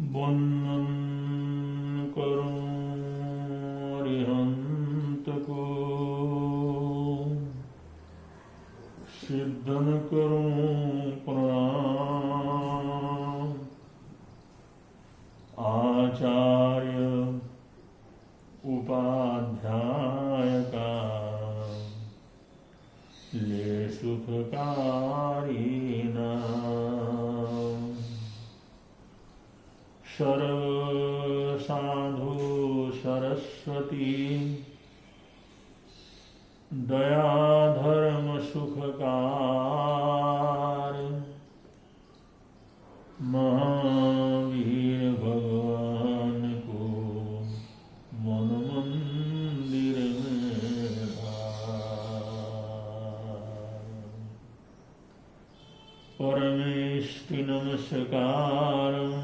वंदन करूं अरिहंत को, सिद्धन करूं प्रणाम। आचार्य उपाध्याय का ले सुखकारी नाम। सर्व साधु सरस्वती दया धर्म सुखकार, महावीर भगवान को मन मंदिर में धार। परमेष्टि नमस्कारम्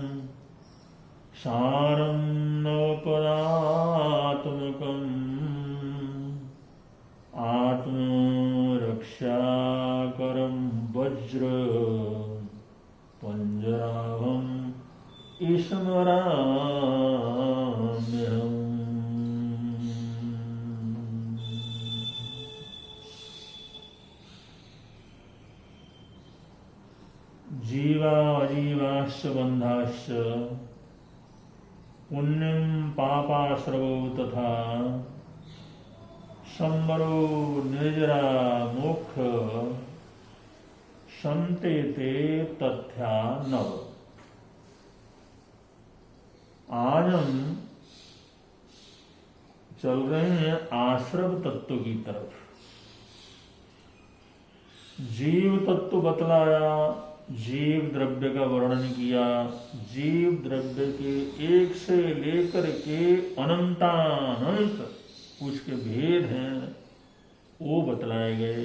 सारं नवपदात्मकम् आत्मरक्षाकरं वज्र पंजराहं स्मराम्यहम्। जीवाजीवाश्च बन्धाश्च पुण्यं पापाश्रवो तथा संवरो निर्जरा मोक्ष संते ते तथ्या नव। आज हम चल रहे हैं आश्रव तत्व की तरफ। जीव तत्व बतलाया, जीव द्रव्य का वर्णन किया, जीव द्रव्य के एक से लेकर के अनंतानंत उसके भेद हैं वो बतलाए गए।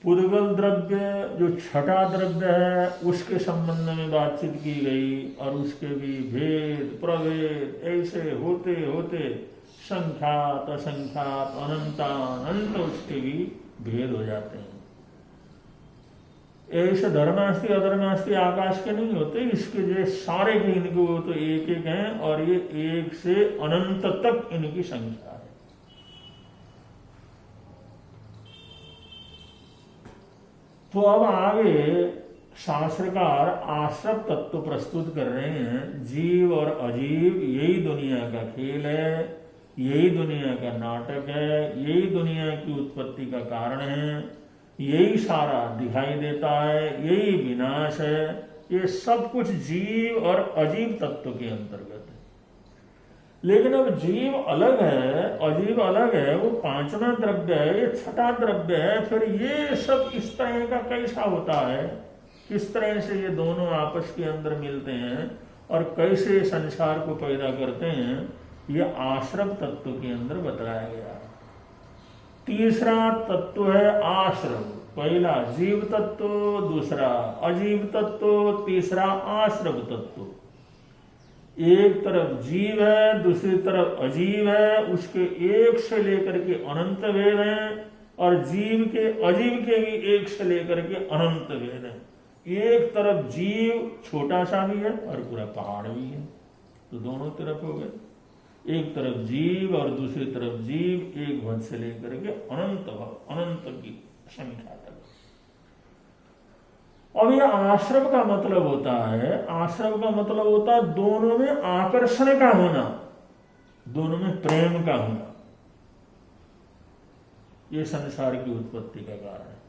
पुद्गल द्रव्य जो छठा द्रव्य है उसके संबंध में बातचीत की गई और उसके भी भेद प्रभेद ऐसे होते होते संख्यात असंख्यात अनंतानंत उसके भी भेद हो जाते हैं। ऐसे धर्मास्ति अधर्मास्ति आकाश के नहीं होते, इसके जो सारे के इनके वो तो एक एक हैं और ये एक से अनंत तक इनकी संख्या है। तो अब आगे शास्त्रकार आश्रव तत्व प्रस्तुत कर रहे हैं। जीव और अजीव यही दुनिया का खेल है, यही दुनिया का नाटक है, यही दुनिया की उत्पत्ति का कारण है, यही सारा दिखाई देता है, यही विनाश है। ये सब कुछ जीव और अजीव तत्व के अंतर्गत है। लेकिन अब जीव अलग है, अजीव अलग है, वो पांचवा द्रव्य है, ये छठा द्रव्य है। फिर ये सब इस तरह का कैसा होता है, किस तरह से ये दोनों आपस के अंदर मिलते हैं और कैसे संसार को पैदा करते हैं, ये आश्रव तत्व के अंदर बताया गया है। तीसरा तत्व है आश्रव। पहला जीव तत्व, दूसरा अजीव तत्व, तीसरा आश्रव तत्व। एक तरफ जीव है, दूसरी तरफ अजीव है, उसके एक से लेकर के अनंत भेद हैं और जीव के अजीव के भी एक से लेकर के अनंत भेद हैं। एक तरफ जीव छोटा सा भी है और पूरा पहाड़ भी है, तो दोनों तरफ हो गए। एक तरफ जीव और दूसरी तरफ जीव, एक भद से लेकर के अनंत अनंत की संख्या तक। अब यह आश्रव का मतलब होता है, आश्रव का मतलब होता है दोनों में आकर्षण का होना, दोनों में प्रेम का होना। यह संसार की उत्पत्ति का कारण है।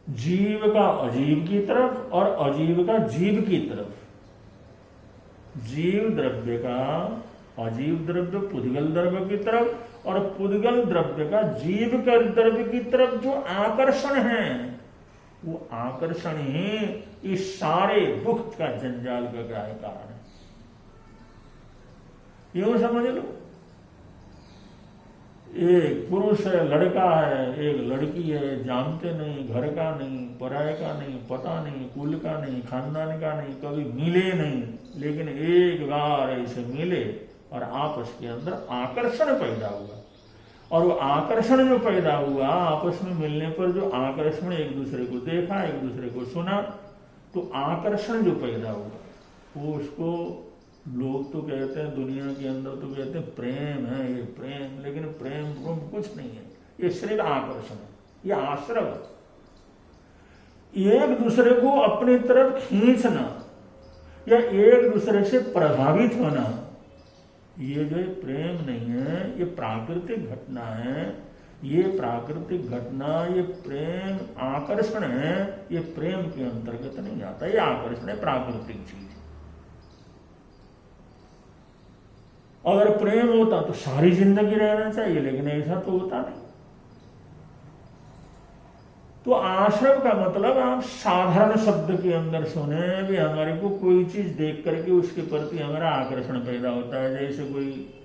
जीव का अजीव की तरफ और अजीव का जीव की तरफ। जीव द्रव्य का अजीव द्रव्य पुद्गल द्रव्य की तरफ और पुद्गल द्रव्य का जीव का द्रव्य की तरफ जो आकर्षण है, वो आकर्षण ही इस सारे दुख का जंजाल का कारण है। यूं समझ लो, एक पुरुष है, लड़का है, एक लड़की है, जानते नहीं, घर का नहीं, पराये का नहीं, पता नहीं, कुल का नहीं, खानदान का नहीं, कभी मिले नहीं, लेकिन एक बार ऐसे मिले और आपस के अंदर आकर्षण पैदा हुआ। और वो आकर्षण जो पैदा हुआ, आपस में मिलने पर जो आकर्षण, एक दूसरे को देखा, एक दूसरे को सुना, तो आकर्षण जो पैदा हुआ वो उसको लोग तो कहते हैं, दुनिया के अंदर तो कहते हैं प्रेम है, ये प्रेम, लेकिन प्रेम कुछ नहीं है, ये सिर्फ आकर्षण है, ये आश्रय है। एक दूसरे को अपनी तरफ खींचना या एक दूसरे से प्रभावित होना, ये जो प्रेम नहीं है, ये प्राकृतिक घटना है। ये प्राकृतिक घटना, ये प्रेम आकर्षण है, ये प्रेम के अंतर्गत नहीं आता, ये आकर्षण है, प्राकृतिक चीज। अगर प्रेम होता तो सारी जिंदगी रहना चाहिए, लेकिन ऐसा तो होता नहीं। तो आश्रम का मतलब आप साधारण शब्द के अंदर सुने भी, हमारे को कोई चीज देख करके उसके प्रति हमारा आकर्षण पैदा होता है। जैसे कोई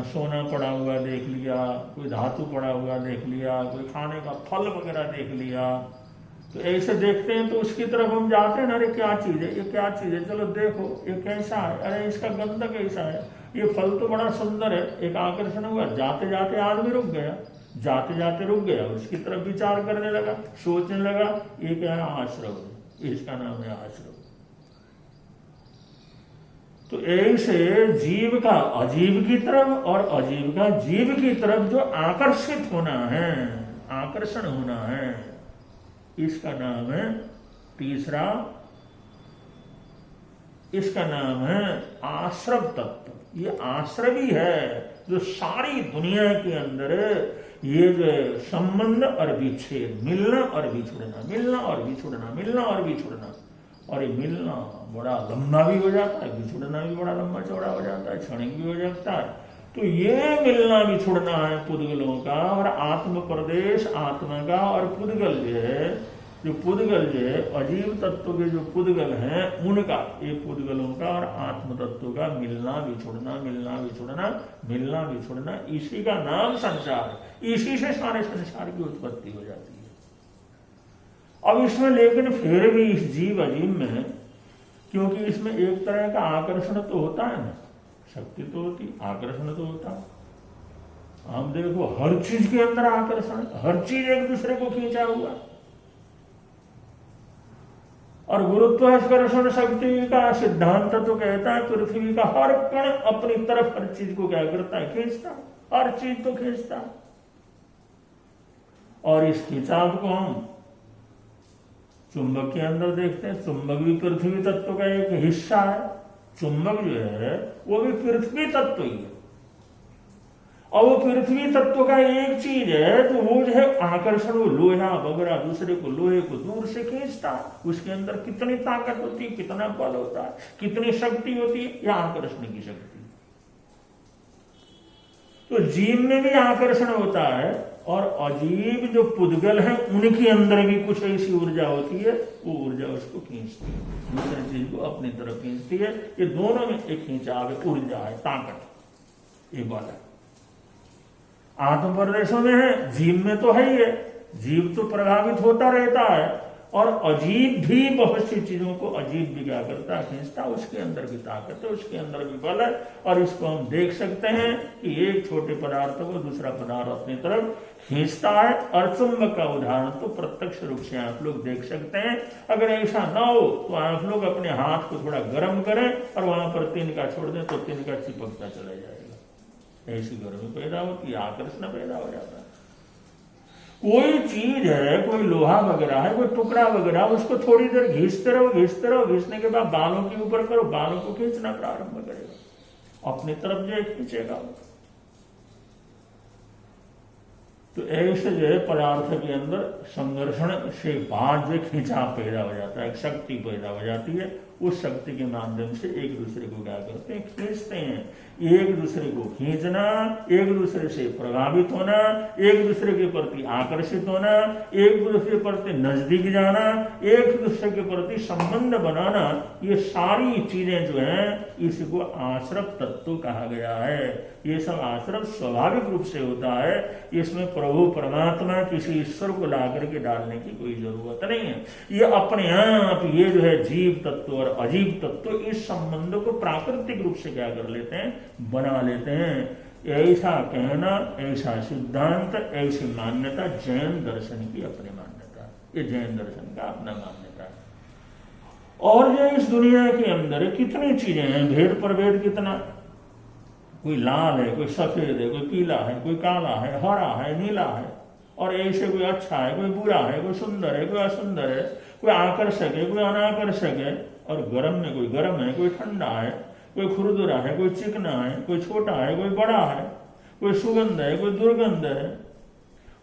सोना पड़ा हुआ देख लिया, कोई धातु पड़ा हुआ देख लिया, कोई खाने का फल वगैरह देख लिया, तो ऐसे देखते हैं तो उसकी तरफ हम जाते हैं ना, अरे क्या चीज है, ये क्या चीज है, चलो देखो ये कैसा है, अरे इसका गंध कैसा है, ये फल तो बड़ा सुंदर है, एक आकर्षण हुआ, जाते जाते आदमी रुक गया, जाते जाते रुक गया, उसकी तरफ विचार करने लगा, सोचने लगा, ये क्या है, आश्रव है, इसका नाम है आश्रव। तो ऐसे जीव का अजीव की तरफ और अजीव का जीव की तरफ जो आकर्षित होना है, आकर्षण होना है, इसका नाम है तीसरा, इसका नाम है आश्रव तत्व। ये आश्रवी है जो सारी दुनिया के अंदर ये जो संबंध और विच्छेद, मिलना और बिछुड़ना, मिलना और बिछुड़ना, मिलना और बिछुड़ना, और ये मिलना बड़ा लंबा भी हो जाता है, बिछुड़ना भी बड़ा लंबा चौड़ा हो जाता है, क्षणिक भी हो जाता है। तो ये मिलना बिछुड़ना है पुद्गलों का, और आत्म प्रदेश आत्मा का, और पुद्गल जो है, जो पुद्गल जो है अजीव तत्व के जो पुद्गल हैं उनका, ये पुद्गलों का और आत्म तत्व का मिलना बिछुड़ना, मिलना बिछुड़ना, मिलना बिछुड़ना, इसी का नाम संसार, इसी से सारे संसार की उत्पत्ति हो जाती है। अब इसमें लेकिन फिर भी इस जीव अजीव में, क्योंकि इसमें एक तरह का आकर्षण तो होता है ना, शक्ति तो होती, आकर्षण तो होता है। हम देखो हर चीज के अंदर आकर्षण, हर चीज एक दूसरे को खींचा हुआ, और गुरुत्वाकर्षण शक्ति का सिद्धांत तो कहता है पृथ्वी का हर कण अपनी तरफ हर चीज को क्या करता है, खींचता, हर चीज तो खींचता। और इस खिंचाव को हम चुंबक के अंदर देखते हैं, चुंबक भी पृथ्वी तत्व का एक हिस्सा है, चुंबक जो है वो भी पृथ्वी तत्व ही है, और वो पृथ्वी तत्व का एक चीज है, तो वो जो है आकर्षण, वो लोहा वगैरह दूसरे को, लोहे को दूर से खींचता है, उसके अंदर कितनी ताकत होती है, कितना बल होता है, कितनी शक्ति होती है, या आकर्षण की शक्ति। तो जीव में भी आकर्षण होता है, और अजीब जो पुद्गल है उनके अंदर भी कुछ ऐसी ऊर्जा होती है, वो ऊर्जा उसको खींचती है, दूसरी चीज को अपनी तरफ खींचती है। ये दोनों में एक खींचाव है, ऊर्जा है, ताकत, ये बल है। आत्म प्रदेशों में है, जीव में तो है ही है, जीव तो प्रभावित होता रहता है, और अजीब भी बहुत सी चीजों को अजीब भी क्या करता है, खींचता, उसके अंदर भी ताकत है, उसके अंदर भी बल है। और इसको हम देख सकते हैं कि एक छोटे पदार्थ को दूसरा पदार्थ अपनी तरफ खींचता है। और चुंबक का उदाहरण तो प्रत्यक्ष रूप से आप लोग देख सकते हैं। अगर ऐसा ना हो तो आप लोग अपने हाथ को थोड़ा गर्म करें और वहां पर तिनका छोड़ दें तो तिनका चिपकता चला जाएगा, ऐसी गर्मी पैदा होती है, आकर्षण पैदा हो जाता है। कोई चीज है, कोई लोहा वगैरह है, कोई टुकड़ा वगैरह, उसको थोड़ी देर घिसते रहो, घिसते रहो, घिसने के बाद बालों के ऊपर करो, बालों को खींचना प्रारंभ करेगा, अपनी तरफ जो खींचेगा। तो ऐसे जो है पदार्थ के अंदर संघर्षण से बाद जो खिंचाव पैदा हो जाता है, शक्ति पैदा हो जाती है, उस शक्ति के माध्यम से एक दूसरे को क्या करते हैं, खींचते हैं। एक दूसरे को खींचना, एक दूसरे से प्रभावित होना, एक दूसरे के प्रति आकर्षित होना, एक दूसरे के प्रति नजदीक जाना, एक दूसरे के प्रति संबंध बनाना, ये सारी चीजें जो हैं इसको आश्रव तत्व कहा गया है। ये सब आश्रव स्वाभाविक रूप से होता है, इसमें प्रभु परमात्मा किसी ईश्वर को ला करके डालने की कोई जरूरत नहीं है। ये अपने आप ये जो है जीव तत्व और अजीव तत्व इस संबंध को प्राकृतिक रूप से क्या कर लेते हैं, बना लेते हैं। ऐसा कहना, ऐसा सिद्धांत, ऐसी मान्यता जैन दर्शन की अपनी मान्यता, ये जैन दर्शन का अपना मान्यता है। और जो इस दुनिया के अंदर कितनी चीजें हैं, भेद प्रभेद कितना, कोई लाल है, कोई सफेद है, कोई पीला है, कोई काला है, हरा है, नीला है, और ऐसे कोई अच्छा है, कोई बुरा है, कोई सुंदर है, कोई असुंदर है, कोई आकर्षक है, कोई अनाकर्षक है, और गर्म में कोई गर्म है, कोई ठंडा है, कोई खुरदुरा है, कोई चिकना है, कोई छोटा है, कोई बड़ा है, कोई सुगंध है, कोई दुर्गंध है,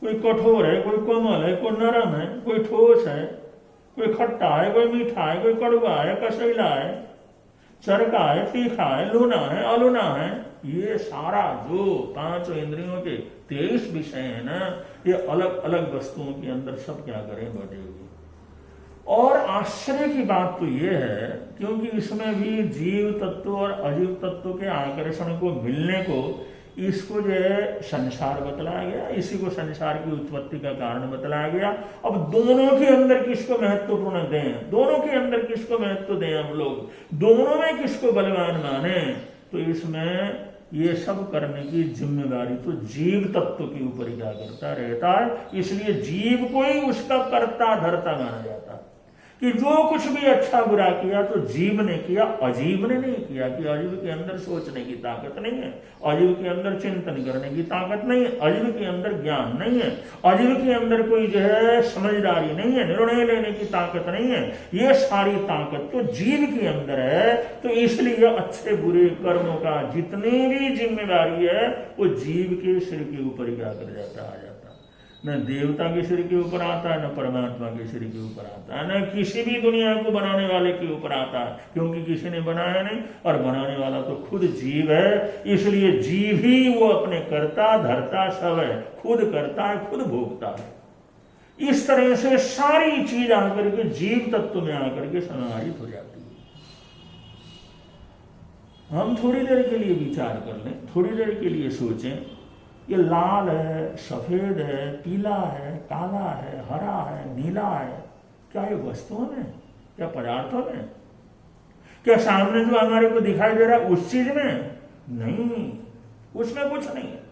कोई कठोर है, कोई कोमल है, कोई नरम है, कोई ठोस है, कोई खट्टा है, कोई मीठा है, कोई कड़वा है, कसैला है, चरका है, तीखा है, लूना है, अलूना है। ये सारा जो 5 इंद्रियों के 23 विषय है ना, ये अलग अलग वस्तुओं के अंदर सब क्या करें बटे हुए। और आश्चर्य की बात तो ये है, क्योंकि इसमें भी जीव तत्व और अजीव तत्व के आकर्षण को मिलने को, इसको जो है संसार बतलाया गया, इसी को संसार की उत्पत्ति का कारण बतलाया गया। अब दोनों के अंदर किसको महत्वपूर्ण दें, दोनों के अंदर किसको महत्व दें हम लोग, दोनों में किसको बलवान माने, तो इसमें ये सब करने की जिम्मेदारी तो जीव तत्व के ऊपर ही क्या करता रहता है। इसलिए जीव को ही उसका कर्ता धर्ता माना जाता है कि जो कुछ भी अच्छा बुरा किया तो जीव ने किया, अजीब ने नहीं किया। कि अजीब के अंदर सोचने की ताकत नहीं है, अजीब के अंदर चिंतन करने की ताकत नहीं है, अजीब के अंदर ज्ञान नहीं है, अजीब के अंदर कोई जो है समझदारी नहीं है, निर्णय लेने की ताकत नहीं है। ये सारी ताकत तो जीव के अंदर है। तो इसलिए अच्छे बुरे कर्मों का जितनी भी जिम्मेदारी है वो जीव के सिर के ऊपर ही क्या कर जाता आ जाता। न देवता के सिर के ऊपर आता है, न परमात्मा के सिर के ऊपर आता है, न किसी भी दुनिया को बनाने वाले के ऊपर आता है, क्योंकि किसी ने बनाया नहीं, और बनाने वाला तो खुद जीव है। इसलिए जीव ही वो अपने कर्ता धर्ता सब है, खुद करता है, खुद भोगता है। इस तरह से सारी चीज आकर के जीव तत्व में आकर के समाहित हो जाती है। हम थोड़ी देर के लिए विचार कर लें, थोड़ी देर के लिए सोचें, ये लाल है, सफेद है, पीला है, काला है, हरा है, नीला है, क्या ये वस्तुओं में, क्या पदार्थों में, क्या सामने जो हमारे को दिखाई दे रहा है उस चीज में? नहीं, उसमें कुछ नहीं है।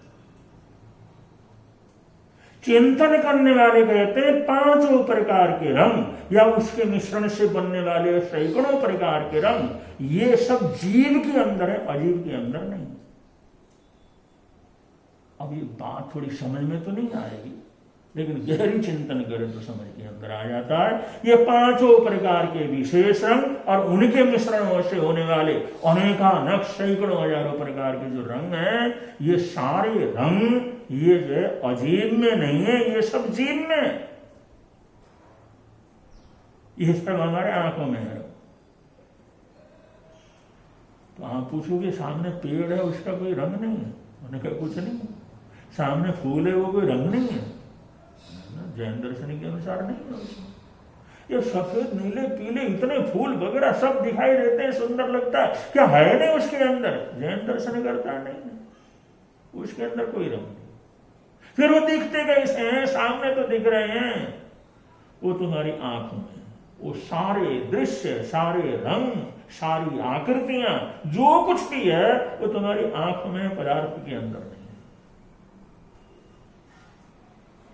चिंतन करने वाले कहते हैं 5 प्रकार के रंग या उसके मिश्रण से बनने वाले सैकड़ों प्रकार के रंग, ये सब जीव के अंदर है, अजीव के अंदर नहीं। अब ये बात थोड़ी समझ में तो नहीं आएगी, लेकिन गहरी चिंतन करें तो समझ के अंदर आ जाता है। ये 5 प्रकार के विशेष रंग और उनके मिश्रणों से होने वाले अनेकानक सैकड़ों हजारों प्रकार के जो रंग हैं, ये सारे रंग ये जो अजीब में नहीं है, ये सब जीव में, ये सब हमारे आंखों में है। तो आप पूछोगे सामने पेड़ है उसका कोई रंग नहीं है? उन्होंने कहा कुछ नहीं, सामने फूल है वो कोई रंग नहीं है, जैन दर्शन के अनुसार नहीं है उसमें। ये सफेद नीले पीले इतने फूल वगैरह सब दिखाई देते हैं, सुंदर लगता है, क्या है नहीं उसके अंदर? जैन दर्शन करता नहीं है, उसके अंदर कोई रंग नहीं। फिर वो दिखते कैसे हैं? सामने तो दिख रहे हैं, वो तुम्हारी आंखों में, वो सारे दृश्य, सारे रंग, सारी आकृतियां, जो कुछ भी है वो तुम्हारी आंखों में, पदार्थ के अंदर नहीं।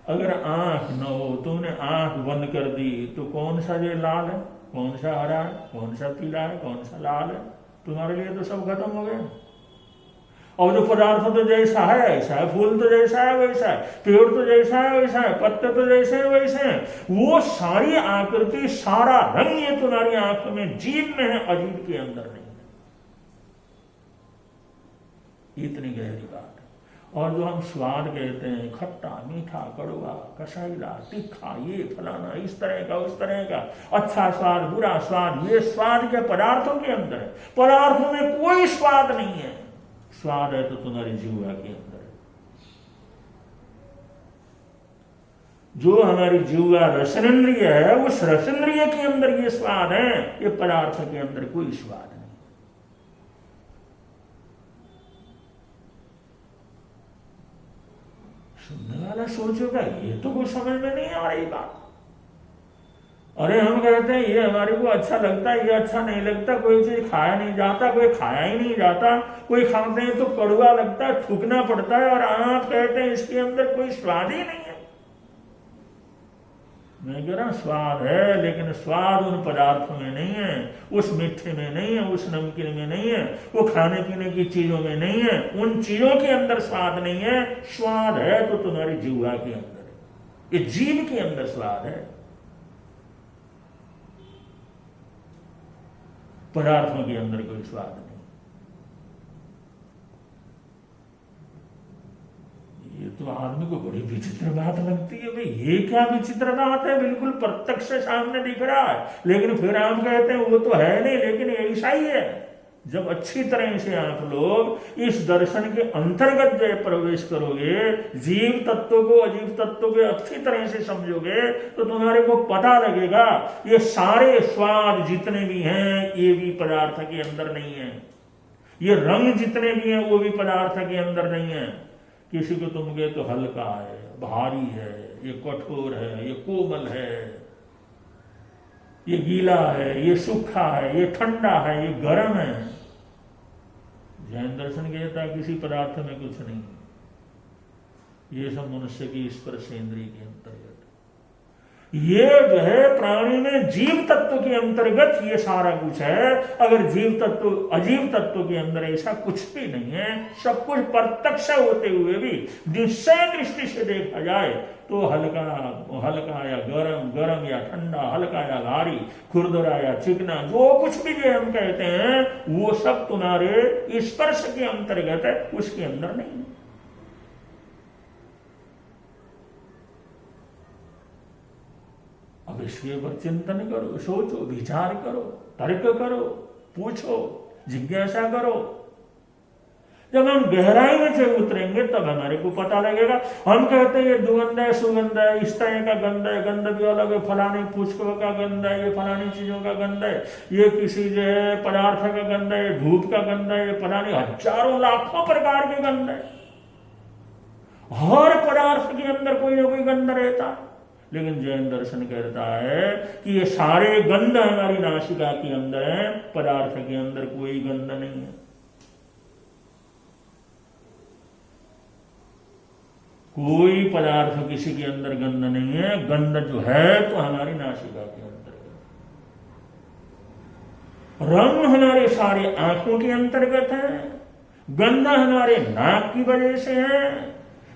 अगर आंख न हो, तुमने आंख बंद कर दी, तो कौन सा ये लाल है, कौन सा हरा है, कौन सा पीला है, कौन सा लाल है, तुम्हारे लिए तो सब खत्म हो गया। और जो पदार्थ तो जैसा है ऐसा है, फूल तो जैसा है वैसा है, पेड़ तो जैसा है वैसा है, पत्ते तो जैसे है वैसे हैं, वो सारी आकृति, सारा रंग ये तुम्हारी आंखों में, जीव में है, अजीब के अंदर नहीं है। इतनी गहरी बात है। और जो हम स्वाद कहते हैं, खट्टा मीठा कड़वा कसाईला तीखा, ये फलाना, इस तरह का उस तरह का, अच्छा स्वाद बुरा स्वाद, ये स्वाद के पदार्थों के अंदर है। पदार्थों में कोई स्वाद नहीं है। स्वाद है तो तुम्हारी जीवा के अंदर है। जो हमारी जीवा रसनेन्द्रिय है, उस रसनेन्द्रिय के अंदर ये स्वाद है, ये पदार्थ के अंदर कोई स्वाद नहीं। सुनने वाला सोचेगा ये तो कुछ समझ में नहीं आ रही बात। अरे हम कहते हैं ये हमारे को अच्छा लगता है, ये अच्छा नहीं लगता, कोई चीज खाया नहीं जाता, कोई खाया ही नहीं जाता, कोई खाते हैं तो कड़वा लगता है, थूकना पड़ता है, और आप कहते हैं इसके अंदर कोई स्वाद ही नहीं है। मैं कह रहा हूं स्वाद है, लेकिन स्वाद उन पदार्थों में नहीं है, उस मीठे में नहीं है, उस नमकीन में नहीं है, वो खाने पीने की चीजों में नहीं है, उन चीजों के अंदर स्वाद नहीं है। स्वाद है तो तुम्हारी जीवा के अंदर है, ये जीव के अंदर स्वाद है, पदार्थों के अंदर कोई स्वाद नहीं। ये तो आदमी को बड़ी विचित्र बात लगती है। भाई ये क्या विचित्र बात है, बिल्कुल प्रत्यक्ष सामने दिख रहा है, लेकिन फिर हम कहते हैं वो तो है नहीं, लेकिन ऐसा ही है। जब अच्छी तरह से आप लोग इस दर्शन के अंतर्गत जो प्रवेश करोगे, जीव तत्व को अजीव तत्व को अच्छी तरह से समझोगे, तो तुम्हारे को पता लगेगा ये सारे स्वाद जितने भी हैं ये भी पदार्थ के अंदर नहीं है, ये रंग जितने भी हैं वो भी पदार्थ के अंदर नहीं है। किसी को तुम कहे तो हल्का है, भारी है, ये कठोर है, ये कोमल है, ये गीला है, ये सूखा है, ये ठंडा है, ये गर्म है। जैन दर्शन कहता है किसी पदार्थ में कुछ नहीं, ये सब मनुष्य की स्पर्श इंद्रिय के अंतर्गत। ये जो है प्राणी में जीव तत्व के अंतर्गत ये सारा कुछ है। अगर जीव तत्व अजीव तत्व के अंदर ऐसा कुछ भी नहीं है, सब कुछ प्रत्यक्ष होते हुए भी निश्चय दृष्टि से देखा जाए तो हल्का हल्का या गरम, गरम या ठंडा, हल्का या भारी, खुरदरा या चिकना, जो कुछ भी जो हम कहते हैं वो सब तुम्हारे स्पर्श के अंतर्गत है, उसके अंदर नहीं है। अब इसके ऊपर चिंतन करो, सोचो, विचार करो, तर्क करो, पूछो, जिज्ञासा करो। जब हम गहराई में से उतरेंगे तब हमारे को पता लगेगा। हम कहते हैं ये दुगंध है, सुगंध है, इस तरह का गंध है, गंध भी अलग है, फलानी पुष्पों का गंध है, ये फलानी चीजों का गंध है, ये किसी जो है पदार्थ का गंध है, धूप का गंध है, ये फलानी हजारों लाखों प्रकार के गंध है। हर पदार्थ के अंदर कोई ना कोई गंध रहता है। लेकिन जैन दर्शन कहता है कि ये सारे गंध हमारी नासिका के अंदर है, पदार्थ के अंदर कोई गंध नहीं है। कोई पदार्थ किसी के अंदर गंध नहीं है। गंध जो है तो हमारी नासिका के अंदर है। रंग हमारे सारे आंखों के अंतर्गत है, गंध हमारे नाक की वजह से है,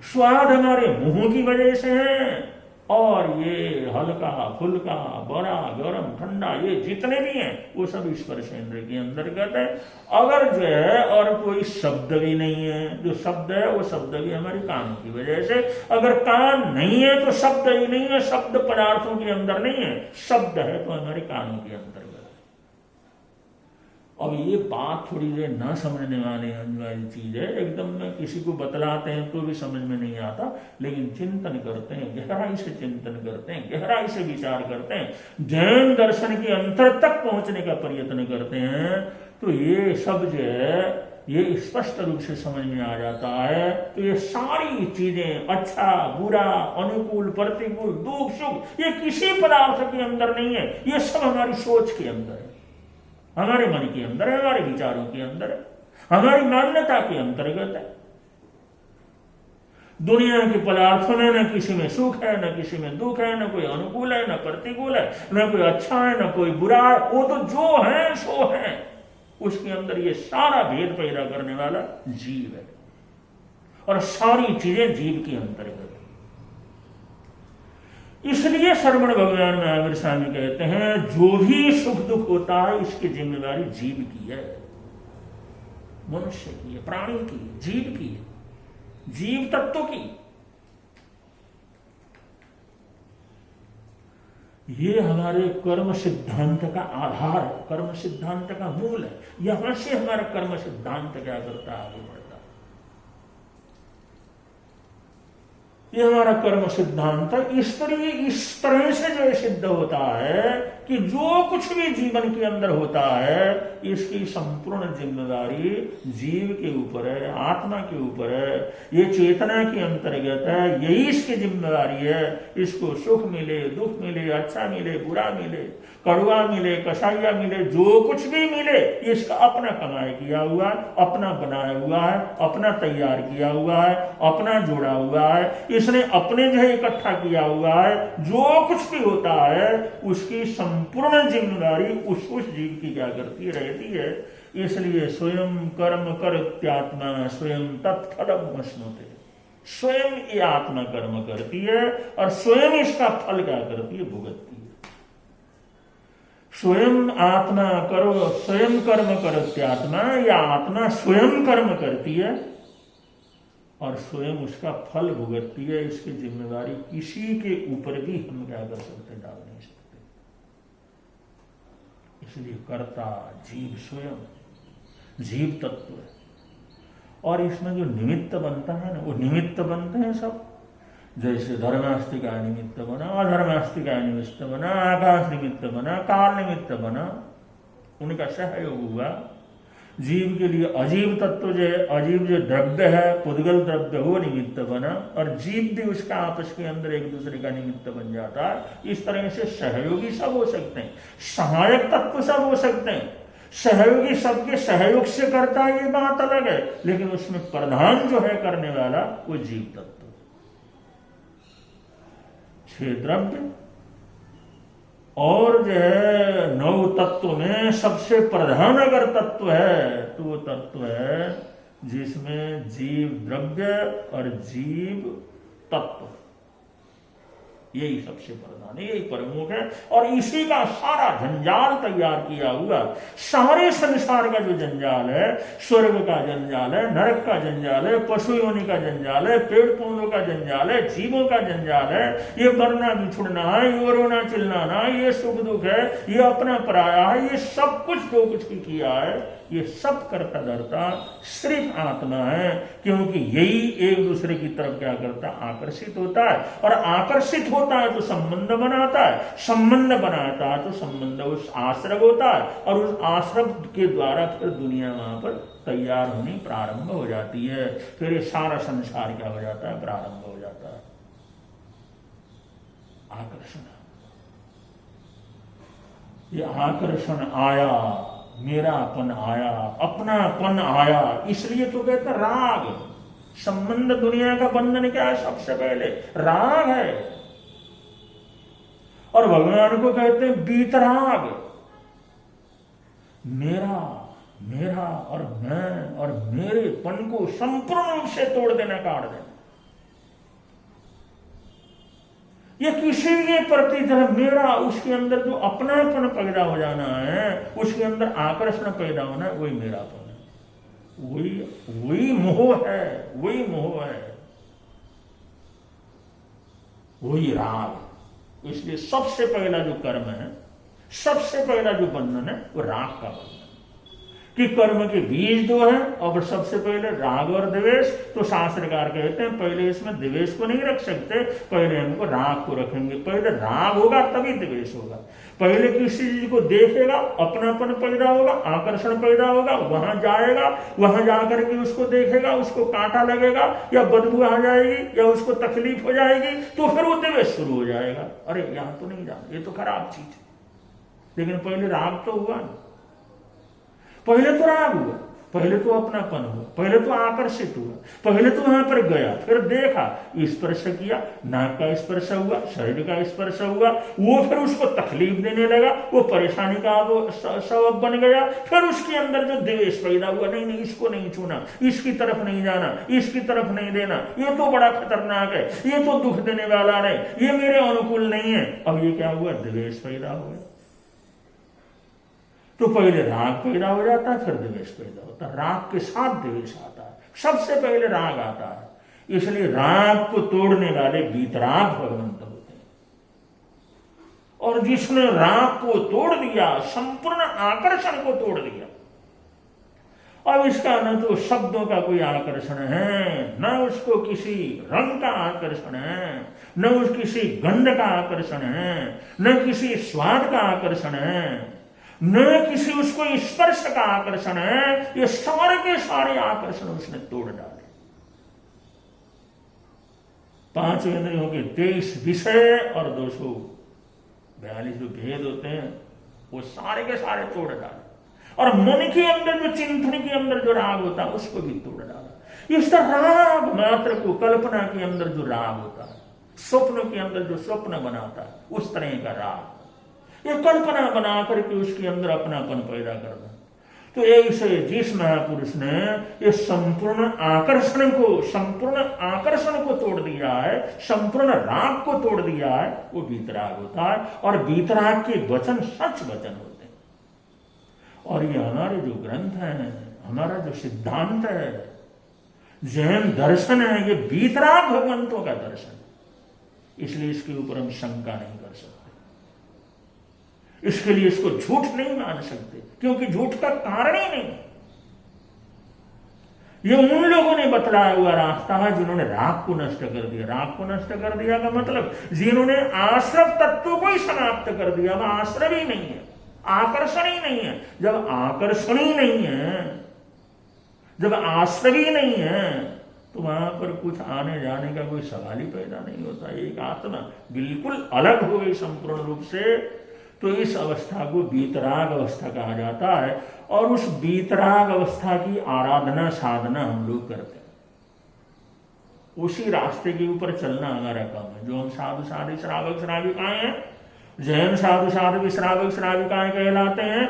स्वाद हमारे मुंह की वजह से है, और ये हल्का फुल्का, बड़ा, गरम, ठंडा, ये जितने भी हैं वो सब स्पर्श इंद्रिय के अंतर्गत है। अगर जो है और कोई शब्द भी नहीं है, जो शब्द है वो शब्द भी हमारे कान की वजह से। अगर कान नहीं है तो शब्द ही नहीं है, शब्द पदार्थों के अंदर नहीं है, शब्द है तो हमारे कानों के अंतर्गत। अब ये बात थोड़ी देर ना समझने वाली चीज है, एकदम में किसी को बतलाते हैं तो भी समझ में नहीं आता, लेकिन चिंतन करते हैं, गहराई से चिंतन करते हैं, गहराई से विचार करते हैं, जैन दर्शन के अंतर तक पहुंचने का प्रयत्न करते हैं, तो ये सब जो है ये स्पष्ट रूप से समझ में आ जाता है। तो ये सारी चीजें, अच्छा बुरा, अनुकूल प्रतिकूल, दुख सुख, ये किसी पदार्थ के अंदर नहीं है, ये सब हमारी सोच के अंदर है, हमारे मन के अंदर है, हमारे विचारों के अंदर है, हमारी मान्यता के अंतर्गत है। दुनिया के पदार्थों में न किसी में सुख है, न किसी में दुख है, न कोई अनुकूल है, न प्रतिकूल है, न कोई अच्छा है, न कोई बुरा है। वो तो जो है सो है, उसके अंदर ये सारा भेद पैदा करने वाला जीव है, और सारी चीजें जीव के अंतर्गत है। इसलिए श्रवण भगवान महावीर स्वामी कहते हैं जो भी सुख दुख होता है इसकी जिम्मेदारी जीव की है, मनुष्य की है, प्राणी की है, जीव की है, जीव तत्व की। ये हमारे कर्म सिद्धांत का आधार है, कर्म सिद्धांत का मूल है। यहां से हमारा कर्म सिद्धांत क्या करता है, आगे बढ़ता है। ये हमारा कर्म सिद्धांत इस तरह से जो सिद्ध होता है कि जो कुछ भी जीवन के अंदर होता है इसकी संपूर्ण जिम्मेदारी जीव के ऊपर है, आत्मा के ऊपर है, ये चेतना के अंतर्गत है, यही इसकी जिम्मेदारी है। इसको सुख मिले, दुख मिले, अच्छा मिले, बुरा मिले, कड़वा मिले, कसाइया मिले, जो कुछ भी मिले इसका अपना कमाई किया हुआ है, अपना बनाया हुआ है, अपना तैयार किया हुआ है, अपना जोड़ा हुआ है। जिसने अपने जो है इकट्ठा किया हुआ है, जो कुछ भी होता है उसकी संपूर्ण जिम्मेदारी उस जीव की क्या करती रहती है। इसलिए स्वयं कर्म कर्त्यात्मा स्वयं तत्फलम मश्नुते, स्वयं ये आत्मा कर्म करती है और स्वयं इसका फल क्या करती है, भुगतती है। स्वयं आत्मा करो, स्वयं कर्म करत्यात्मा, या आत्मा स्वयं कर्म करती है और स्वयं उसका फल भुगतती है। इसकी जिम्मेदारी किसी के ऊपर भी हम क्या कर सकते, डाल नहीं सकते। इसलिए कर्ता जीव स्वयं, जीव तत्व है। और इसमें जो निमित्त बनता है ना, वो निमित्त बनते हैं सब। जैसे धर्मास्ति का निमित्त बना, अधर्मास्ति का निमित्त बना, आकाश निमित्त बना, काल निमित्त बना, उनका सहयोग हुआ। जीव के लिए अजीव तत्व जो है, अजीव जो द्रव्य है, पुद्गल द्रव्य, वो निमित्त बना और जीव भी उसका आपस के अंदर एक दूसरे का निमित्त बन जाता है। इस तरह से सहयोगी सब हो सकते हैं, सहायक तत्व सब हो सकते हैं। सहयोगी सबके सहयोग से करता है, ये बात अलग है, लेकिन उसमें प्रधान जो है करने वाला वो जीव तत्व। छह द्रव्य और जो है 9 तत्व में सबसे प्रधान अगर तत्व है तो वो तत्व है जिसमें जीव द्रव्य और जीव तत्व, यही सबसे प्रधान है, यही प्रमुख है। और इसी का सारा जंजाल तैयार किया हुआ, सारे संसार का जो जंजाल है, स्वर्ग का जंजाल है, नरक का जंजाल है, पशु योनि का जंजाल है, पेड़ पौधों का जंजाल है, जीवों का जंजाल है, ये मरना बिछुड़ना है, ये रोना चिल्लाना, ये सुख दुख है, ये अपना पराया है, ये सब कुछ जो कुछ भी किया है, ये सब करता धरता सिर्फ आत्मा है। क्योंकि यही एक दूसरे की तरफ क्या करता, आकर्षित होता है, और आकर्षित होता है तो संबंध बनाता है, संबंध बनाता है तो संबंध उस आश्रय होता है, और उस आश्रय के द्वारा फिर दुनिया वहां पर तैयार होनी प्रारंभ हो जाती है। फिर ये सारा संसार क्या हो जाता है, प्रारंभ हो जाता है। आकर्षण, ये आकर्षण आया, मेरापन आया, अपनापन आया, इसलिए तो कहते हैं राग। संबंध, दुनिया का बंधन क्या है, सबसे पहले राग है। और भगवान को कहते हैं बीतराग। मेरा, मेरा और मैं और मेरेपन को संपूर्ण रूप से तोड़ देना, काट देना। ये किसी के प्रति तरह मेरा, उसके अंदर जो अपनापन पैदा हो जाना है, उसके अंदर आकर्षण पैदा होना है, वही मेरापन है, वही मोह है, वही मोह है, वही राग। इसलिए सबसे पहला जो कर्म है, सबसे पहला जो बंधन है, वो राग का बंधन कि कर्म के बीज दो है। और सबसे पहले राग और द्वेष, तो शास्त्रकार कहते हैं पहले इसमें द्वेष को नहीं रख सकते, पहले हमको राग को रखेंगे। पहले राग होगा तभी द्वेष होगा। पहले किसी चीज को देखेगा, अपनापन पैदा होगा, आकर्षण पैदा होगा, वहां जाएगा, वहां जाकर के उसको देखेगा, उसको कांटा लगेगा या बदबू आ जाएगी या उसको तकलीफ हो जाएगी, तो फिर वो द्वेष शुरू हो जाएगा। अरे यहां तो नहीं जाना, ये तो खराब चीज है। लेकिन पहले राग तो हुआ नहीं, पहले तो राग हुआ, पहले तो अपनापन हुआ, पहले तो आकर्षित हुआ, पहले तो वहां पर गया, फिर देखा, स्पर्श किया, नाक का स्पर्श हुआ, शरीर का स्पर्श हुआ, वो फिर उसको तकलीफ देने लगा, वो परेशानी का वो सबब बन गया। फिर उसके अंदर जो द्वेष पैदा हुआ, नहीं नहीं इसको नहीं छूना, इसकी तरफ नहीं जाना, इसकी तरफ नहीं देना, ये तो बड़ा खतरनाक है, ये तो दुख देने वाला नहीं, ये मेरे अनुकूल नहीं है। अब ये क्या हुआ, द्वेष पैदा हो गया। तो पहले राग पैदा हो जाता है, फिर द्वेष पैदा होता है, राग के साथ द्वेष आता है, सबसे पहले राग आता है। इसलिए राग को तोड़ने वाले वीतराग भगवंत होते हैं। और जिसने राग को तोड़ दिया, संपूर्ण आकर्षण को तोड़ दिया, अब इसका न तो शब्दों का कोई आकर्षण है, न उसको किसी रंग का आकर्षण है, न उस किसी गंध का आकर्षण है, न किसी स्वाद का आकर्षण है, न किसी उसको स्पर्श का आकर्षण है। ये सारे के सारे आकर्षण उसने तोड़ डाले। 5 इंद्रियों के 23 विषय और 242 जो भेद होते हैं, वो सारे के सारे तोड़ डाले। और मन के अंदर जो चिंतन के अंदर जो राग होता है, उसको भी तोड़ डाला। इस राग मात्र को, कल्पना के अंदर जो राग होता है, स्वप्न के अंदर जो स्वप्न बनाता है, उस तरह का राग, ये कल्पना बना करके उसके अंदर अपनापन पैदा करना। तो ऐसे जिस महापुरुष ने ये संपूर्ण आकर्षण को तोड़ दिया है, संपूर्ण राग को तोड़ दिया है, वो वीतराग होता है। और वीतराग के वचन सच वचन होते हैं। और ये हमारे जो ग्रंथ हैं, हमारा जो सिद्धांत है, जैन दर्शन है, ये वीतराग भगवंतों का दर्शन है। इसलिए इसके ऊपर हम शंका नहीं कर सकते, इसके लिए इसको झूठ नहीं मान सकते, क्योंकि झूठ का कारण ही नहीं। ये उन लोगों ने बतलाया हुआ रास्ता है जिन्होंने राग को नष्ट कर दिया। राग को नष्ट कर दिया का मतलब जिन्होंने आश्रव तत्व को ही समाप्त कर दिया। वह आश्रव ही नहीं है, आकर्षण ही नहीं है। जब आकर्षण ही नहीं है, जब आश्रव ही नहीं है, तो वहां पर कुछ आने जाने का कोई सवाल ही पैदा नहीं होता। एक आत्मा बिल्कुल अलग हो गई संपूर्ण रूप से, तो इस अवस्था को वीतराग अवस्था कहा जाता है। और उस वीतराग अवस्था की आराधना साधना हम लोग करते हैं। उसी रास्ते के ऊपर चलना हमारा काम है। जो हम साधु साधु श्रावक श्राविकाएं हैं, जैन साधु साधु श्रावक श्राविकाएं कहलाते हैं,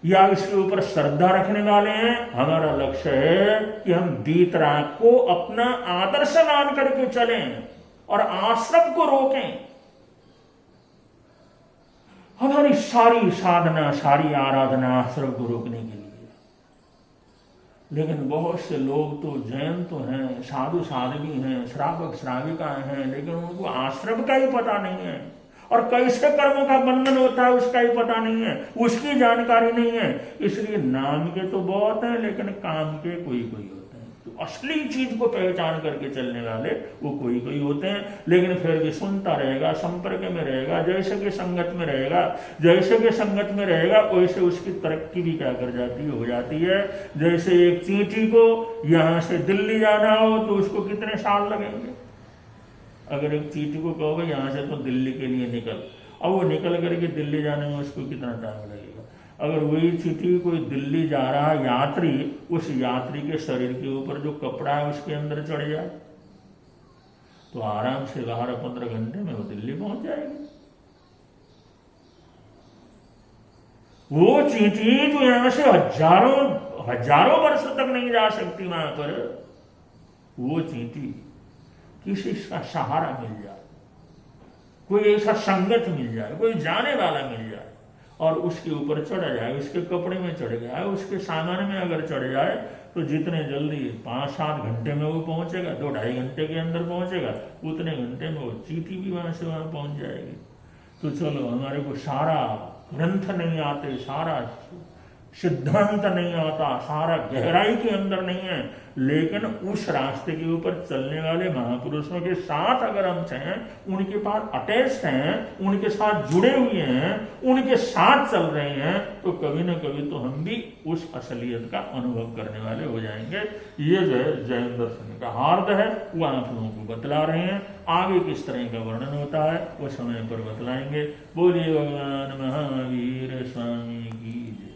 या इसके ऊपर श्रद्धा रखने वाले हैं, हमारा लक्ष्य है कि हम वीतराग को अपना आदर्श मान करके चलें और आश्रम को रोकें। हमारी सारी साधना, सारी आराधना आश्रम को रोकने के लिए। लेकिन बहुत से लोग तो जैन तो हैं, साधु साध्वी हैं, श्रावक श्राविकाएं हैं, लेकिन उनको आश्रम का ही पता नहीं है, और कैसे कर्मों का बंधन होता है उसका ही पता नहीं है, उसकी जानकारी नहीं है। इसलिए नाम के तो बहुत हैं, लेकिन काम के कोई कोई होते हैं। तो असली चीज को पहचान करके चलने वाले वो कोई कोई होते हैं। लेकिन फिर भी सुनता रहेगा, संपर्क में रहेगा, जैसे कि संगत में रहेगा, जैसे कि संगत में रहेगा, वैसे उसकी तरक्की भी क्या कर जाती है, हो जाती है। जैसे एक चींटी को यहां से दिल्ली जाना हो तो उसको कितने साल लगेंगे। अगर एक चींटी को कहोगे यहां से तो दिल्ली के लिए निकल, अब वो निकल करके दिल्ली जाने में उसको कितना टाइम लगेगा। अगर वही चींटी कोई दिल्ली जा रहा यात्री, उस यात्री के शरीर के ऊपर जो कपड़ा है उसके अंदर चढ़ जाए तो आराम से 12-15 घंटे में वो दिल्ली पहुंच जाएगी। वो चींटी जो यहां से हजारों वर्ष तक नहीं जा सकती वहां पर, वो चींटी किसी का सहारा मिल जाए, कोई ऐसा संगत मिल जाए, कोई जाने वाला मिल जाए और उसके ऊपर चढ़ जाए, उसके कपड़े में चढ़ जाए, उसके सामान में अगर चढ़ जाए, तो जितने जल्दी 5-7 घंटे में वो पहुंचेगा, 2-2.5 घंटे के अंदर पहुंचेगा, उतने घंटे में वो चींटी भी वहां से वहां पहुंच जाएगी। तो चलो, हमारे को सारा ग्रंथ नहीं आते, सारा सिद्धांत नहीं आता, सारा गहराई के अंदर नहीं है, लेकिन उस रास्ते के ऊपर चलने वाले महापुरुषों के साथ अगर हम चाहें, उनके पास अटैच्ड हैं, उनके साथ जुड़े हुए हैं, उनके साथ चल रहे हैं, तो कभी ना कभी तो हम भी उस असलियत का अनुभव करने वाले हो जाएंगे। ये जो है जैन दर्शन का हार्द है, वो आप लोगों को बतला रहे हैं। आगे किस तरह का वर्णन होता है वो समय पर बतलाएंगे। बोलिए भगवान महावीर स्वामी की जय।